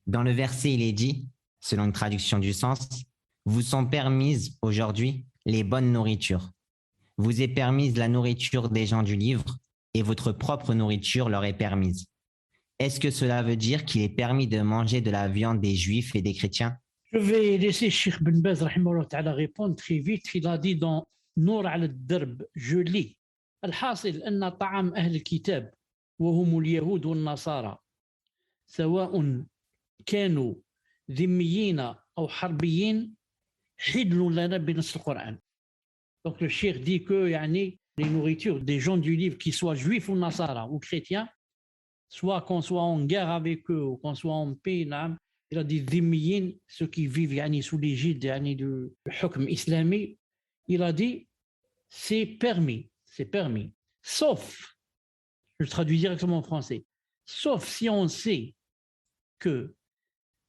Dans le verset, il est dit, selon une traduction du sens, vous sont permises aujourd'hui les bonnes nourritures. Vous est permise la nourriture des gens du livre et votre propre nourriture leur est permise. Est-ce que cela veut dire qu'il est permis de manger de la viande des juifs et des chrétiens? Je vais laisser Cheikh Ben Baz rahimahullah ta'ala répondre très vite. Il a dit dans Nour al Darb, je lis. الحاصل أن طعام أهل الكتاب وهم اليهود والنصارى سواء كانوا ذميين أو حربيين حل لنا بنص القرآن. Donc le Cheikh dit que يعني, les nourritures des gens du livre, qu'ils soient juifs ou nasara ou chrétiens, soit qu'on soit en guerre avec eux ou qu'on soit en paix, il a dit dhimmiyin, ceux qui vivent yani, sous l'égide du hukm islamique, il a dit c'est permis, c'est permis. Sauf, je traduis directement en français, sauf si on sait que,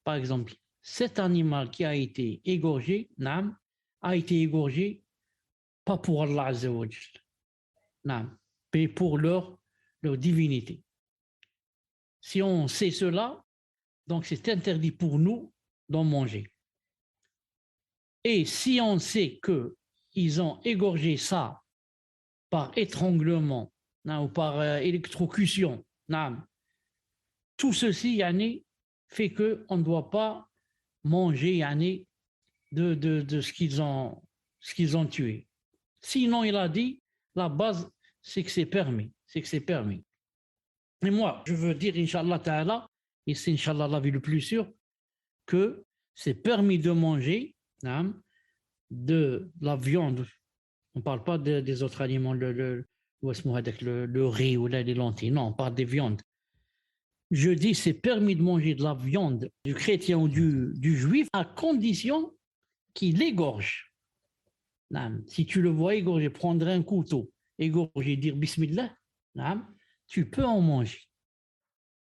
par exemple, cet animal qui a été égorgé, a été égorgé pas pour Allah Azza wa Jal, mais pour leur divinité. Si on sait cela, donc c'est interdit pour nous d'en manger. Et si on sait qu'ils ont égorgé ça par étranglement ou par électrocution, tout ceci yani, fait qu'on ne doit pas manger yani, de ce qu'ils ont tué. Sinon, il a dit, la base, c'est que c'est permis. C'est que c'est permis. Et moi, je veux dire, Inch'Allah Ta'ala, et c'est Inch'Allah la vie le plus sûr, que c'est permis de manger de la viande. On ne parle pas des autres aliments, le riz ou les lentilles. Non, on parle des viandes. Je dis, c'est permis de manger de la viande du chrétien ou du juif à condition qu'il égorge. Si tu le vois égorger, prendre un couteau, égorger, dire Bismillah, tu peux en manger.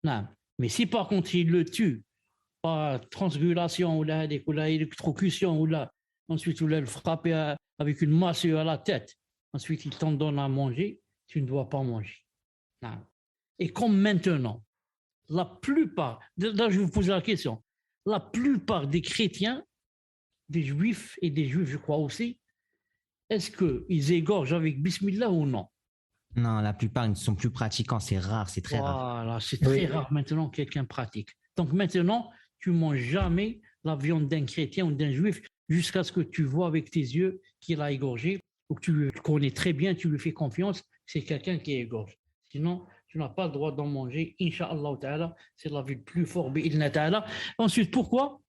Mais si par contre il le tue par transgulation ou la électrocution ou là, ensuite il le frapper avec une massue à la tête, ensuite il t'en donne à manger, tu ne dois pas manger. Et comme maintenant, la plupart, là je vais vous poser la question, la plupart des chrétiens, des juifs et des juifs je crois aussi, est-ce qu'ils égorgent avec Bismillah ou non? Non, la plupart ne sont plus pratiquants, c'est rare, c'est très rare. Voilà, c'est très rare maintenant que quelqu'un pratique. Donc maintenant, tu ne manges jamais la viande d'un chrétien ou d'un juif jusqu'à ce que tu vois avec tes yeux qu'il a égorgé ou que tu le connais très bien, tu lui fais confiance, c'est quelqu'un qui égorge. Sinon, tu n'as pas le droit d'en manger. Inch'Allah ta'ala, c'est la vie le plus fort. Ta'ala. Ensuite, pourquoi?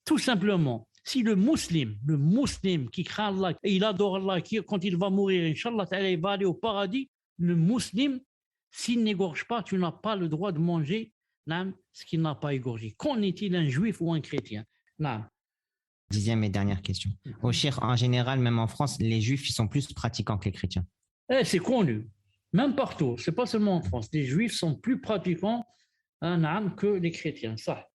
Tout simplement, si le musulman qui craint Allah et il adore Allah, quand il va mourir, Inch'Allah ta'ala, il va aller au paradis, le musulman, s'il n'égorge pas, tu n'as pas le droit de manger ce qu'il n'a pas égorgé. Qu'en est-il un juif ou un chrétien? Dixième et dernière question. Au Cheikh, en général, même en France, les juifs ils sont plus pratiquants que les chrétiens. C'est connu. Même partout, c'est pas seulement en France. Les juifs sont plus pratiquants que les chrétiens. Ça.